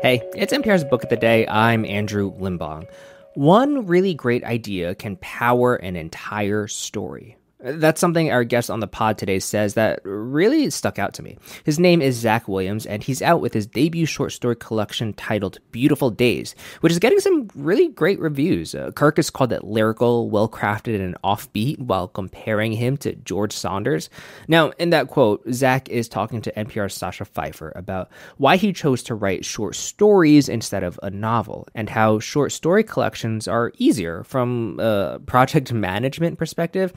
Hey, it's NPR's Book of the Day. I'm Andrew Limbong. One really great idea can power an entire story. That's something our guest on the pod today says that really stuck out to me. His name is Zach Williams, and he's out with his debut short story collection titled Beautiful Days, which is getting some really great reviews. Kirkus called it lyrical, well-crafted, and offbeat while comparing him to George Saunders. Now, in that quote, Zach is talking to NPR's Sacha Pfeiffer about why he chose to write short stories instead of a novel, and how short story collections are easier from a project management perspective.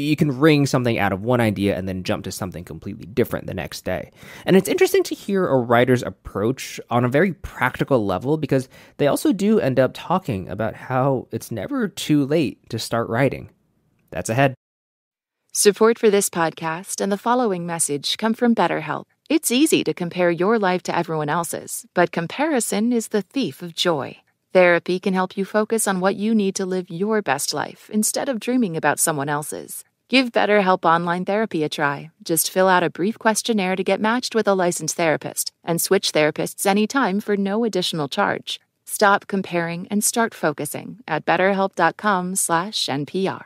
You can wring something out of one idea and then jump to something completely different the next day. And it's interesting to hear a writer's approach on a very practical level, because they also do end up talking about how it's never too late to start writing. That's ahead. Support for this podcast and the following message come from BetterHelp. It's easy to compare your life to everyone else's, but comparison is the thief of joy. Therapy can help you focus on what you need to live your best life instead of dreaming about someone else's. Give BetterHelp Online Therapy a try. Just fill out a brief questionnaire to get matched with a licensed therapist and switch therapists anytime for no additional charge. Stop comparing and start focusing at betterhelp.com/NPR.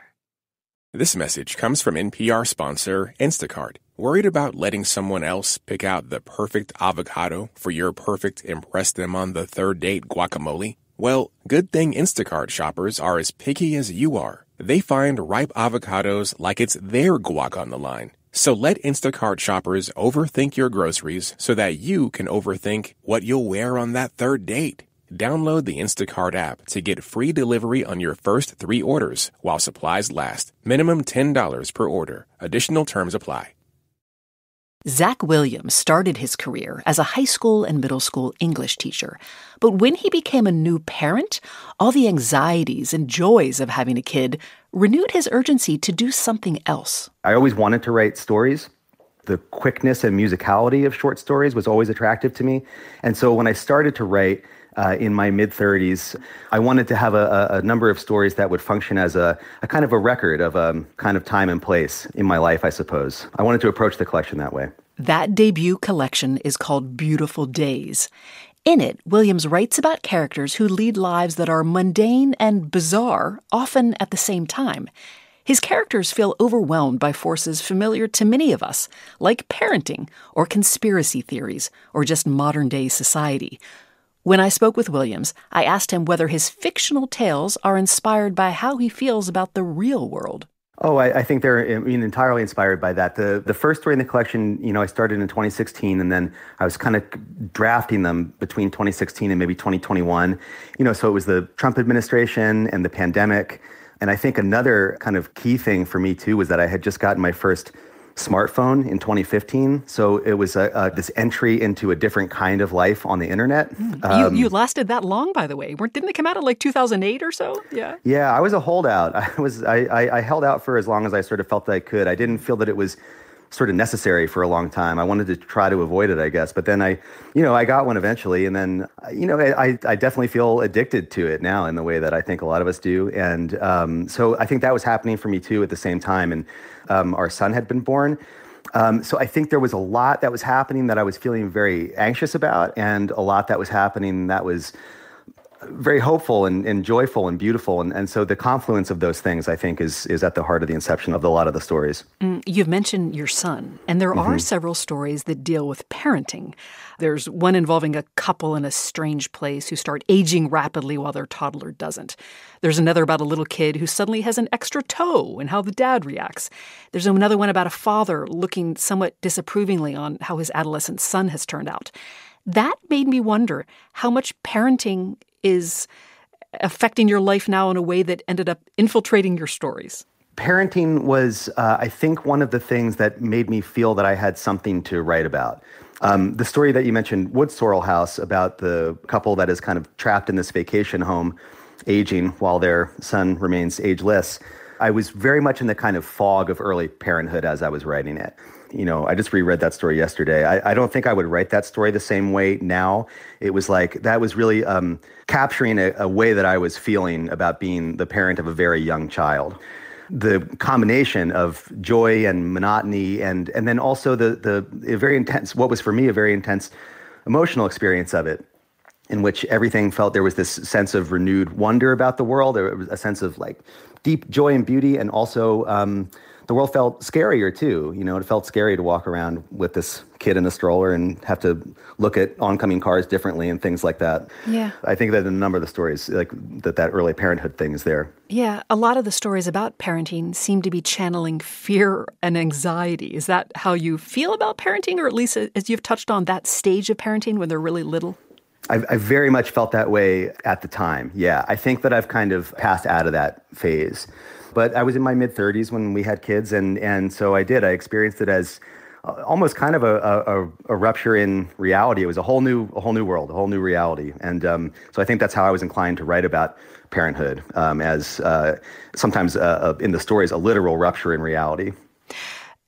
This message comes from NPR sponsor Instacart. Worried about letting someone else pick out the perfect avocado for your perfect impress them on the third date guacamole? Well, good thing Instacart shoppers are as picky as you are. They find ripe avocados like it's their guac on the line. So let Instacart shoppers overthink your groceries so that you can overthink what you'll wear on that third date. Download the Instacart app to get free delivery on your first 3 orders while supplies last. Minimum $10 per order. Additional terms apply. Zach Williams started his career as a high school and middle school English teacher. But when he became a new parent, all the anxieties and joys of having a kid renewed his urgency to do something else. I always wanted to write stories. The quickness and musicality of short stories was always attractive to me. And so when I started to write in my mid-30s, I wanted to have a number of stories that would function as a kind of a record of a kind of time and place in my life, I suppose. I wanted to approach the collection that way. That debut collection is called Beautiful Days. In it, Williams writes about characters who lead lives that are mundane and bizarre, often at the same time. His characters feel overwhelmed by forces familiar to many of us, like parenting or conspiracy theories or just modern-day society. When I spoke with Williams, I asked him whether his fictional tales are inspired by how he feels about the real world. Oh, I think they're entirely inspired by that. The first story in the collection, I started in 2016, and then I was kind of drafting them between 2016 and maybe 2021. So it was the Trump administration and the pandemic. And I think another kind of key thing for me, too, was that I had just gotten my first smartphone in 2015. So it was this entry into a different kind of life on the internet. You lasted that long, by the way. Didn't it come out in like 2008 or so? Yeah. Yeah, I was a holdout. I held out for as long as I sort of felt that I could. I didn't feel that it was sort of necessary for a long time. I wanted to try to avoid it, I guess. But then I got one eventually. And then, I definitely feel addicted to it now in the way that I think a lot of us do. And so I think that was happening for me too at the same time. And our son had been born. So I think there was a lot that was happening that I was feeling very anxious about, and a lot that was happening that was very hopeful and joyful and beautiful. And so the confluence of those things, I think, is at the heart of the inception of a lot of the stories. You've mentioned your son, and there are several stories that deal with parenting. There's one involving a couple in a strange place who start aging rapidly while their toddler doesn't. There's another about a little kid who suddenly has an extra toe and how the dad reacts. There's another one about a father looking somewhat disapprovingly on how his adolescent son has turned out. That made me wonder how much parenting is affecting your life now in a way that ended up infiltrating your stories. Parenting was, I think, one of the things that made me feel that I had something to write about. The story that you mentioned, Wood Sorrel House, about the couple that is kind of trapped in this vacation home, aging while their son remains ageless. I was very much in the kind of fog of early parenthood as I was writing it. I just reread that story yesterday. I don't think I would write that story the same way now. It was like, that was really capturing a way that I was feeling about being the parent of a very young child. The combination of joy and monotony and then also the very intense, what was for me a very intense emotional experience of it, in which everything felt there was this sense of renewed wonder about the world. There was a sense of like deep joy and beauty, and also the world felt scarier too. It felt scary to walk around with this kid in a stroller and have to look at oncoming cars differently and things like that. Yeah. I think that in a number of the stories, like that early parenthood thing is there. Yeah, a lot of the stories about parenting seem to be channeling fear and anxiety. Is that how you feel about parenting, or at least as you've touched on that stage of parenting when they're really little? I very much felt that way at the time. Yeah, I think that I've kind of passed out of that phase. But I was in my mid-30s when we had kids, and so I did. I experienced it as almost kind of a rupture in reality. It was a whole new world, a whole new reality. And so I think that's how I was inclined to write about parenthood, as sometimes in the stories, a literal rupture in reality.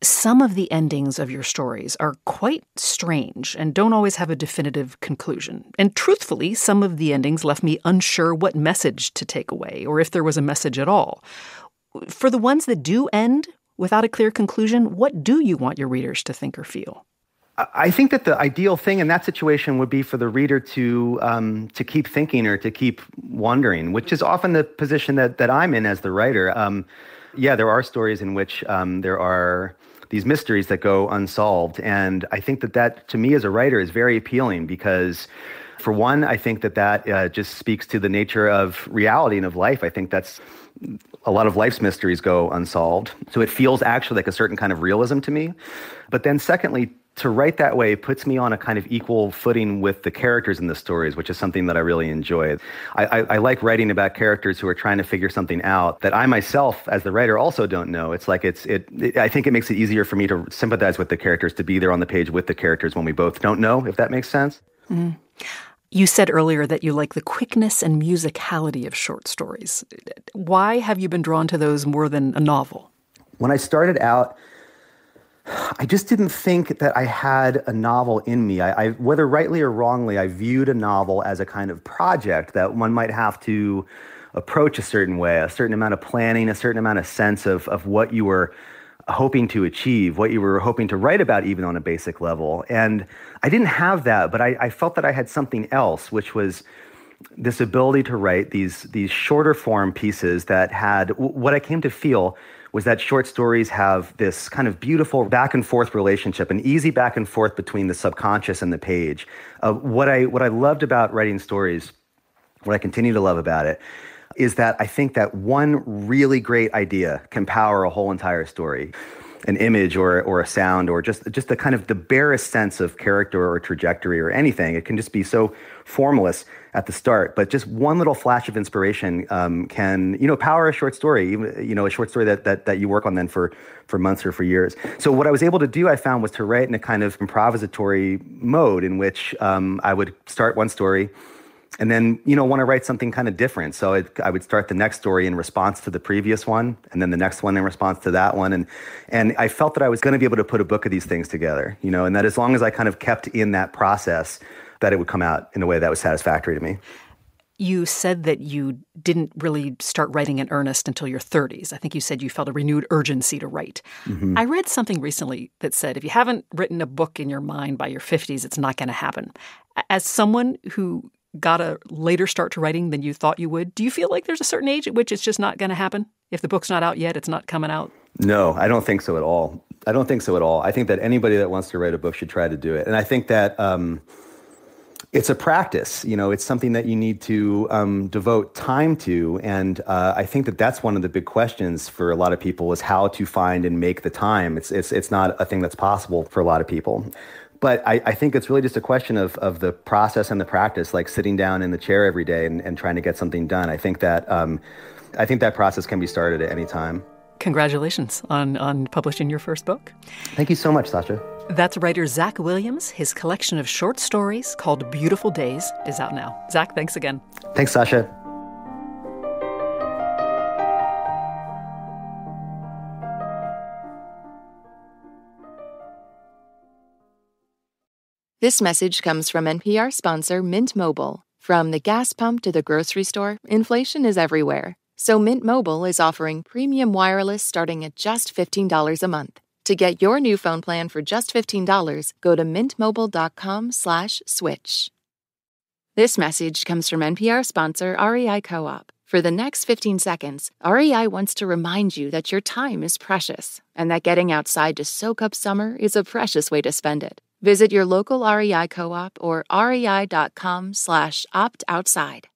Some of the endings of your stories are quite strange and don't always have a definitive conclusion. And truthfully, some of the endings left me unsure what message to take away, or if there was a message at all. For the ones that do end without a clear conclusion, what do you want your readers to think or feel? I think that the ideal thing in that situation would be for the reader to keep thinking or to keep wondering, which is often the position that I'm in as the writer. There are stories in which there are these mysteries that go unsolved. And I think that to me as a writer is very appealing because, for one, I think that just speaks to the nature of reality and of life. I think that's a lot of life's mysteries go unsolved. So it feels actually like a certain kind of realism to me. But then secondly, to write that way puts me on a kind of equal footing with the characters in the stories, which is something that I really enjoy. I like writing about characters who are trying to figure something out that I myself, as the writer, also don't know. It's like I think it makes it easier for me to sympathize with the characters, to be there on the page with the characters when we both don't know, if that makes sense. Mm. You said earlier that you like the quickness and musicality of short stories. Why have you been drawn to those more than a novel? When I started out, I just didn't think that I had a novel in me. I whether rightly or wrongly, I viewed a novel as a kind of project that one might have to approach a certain way, a certain amount of planning, a certain amount of sense of what you were hoping to achieve, what you were hoping to write about, even on a basic level. And I didn't have that, but I felt that I had something else, which was this ability to write these shorter form pieces that had, what I came to feel was that short stories have this kind of beautiful back and forth relationship, an easy back and forth between the subconscious and the page. What I loved about writing stories, what I continue to love about it, is that I think that one really great idea can power a whole entire story. An image or a sound or just the kind of the barest sense of character or trajectory or anything. It can just be so formless at the start, but just one little flash of inspiration can power a short story, even a short story that you work on then for months or for years. So what I was able to do, I found, was to write in a kind of improvisatory mode in which I would start one story and then, want to write something kind of different. So I would start the next story in response to the previous one, and then the next one in response to that one. And I felt that I was going to be able to put a book of these things together, and that as long as I kind of kept in that process, that it would come out in a way that was satisfactory to me. You said that you didn't really start writing in earnest until your 30s. I think you said you felt a renewed urgency to write. Mm-hmm. I read something recently that said if you haven't written a book in your mind by your 50s, it's not going to happen. As someone who got a later start to writing than you thought you would, do you feel like there's a certain age at which it's just not going to happen? If the book's not out yet, it's not coming out? No, I don't think so at all. I think that anybody that wants to write a book should try to do it. And I think that it's a practice. It's something that you need to devote time to. And I think that that's one of the big questions for a lot of people, is how to find and make the time. It's not a thing that's possible for a lot of people. But I think it's really just a question of the process and the practice, like sitting down in the chair every day and trying to get something done. I think that process can be started at any time. Congratulations on publishing your first book. Thank you so much, Sacha. That's writer Zach Williams. His collection of short stories called Beautiful Days is out now. Zach, thanks again. Thanks, Sacha. This message comes from NPR sponsor Mint Mobile. From the gas pump to the grocery store, inflation is everywhere. So Mint Mobile is offering premium wireless starting at just $15 a month. To get your new phone plan for just $15, go to mintmobile.com/switch. This message comes from NPR sponsor REI Co-op. For the next 15 seconds, REI wants to remind you that your time is precious and that getting outside to soak up summer is a precious way to spend it. Visit your local REI Co-op or rei.com/opt-outside.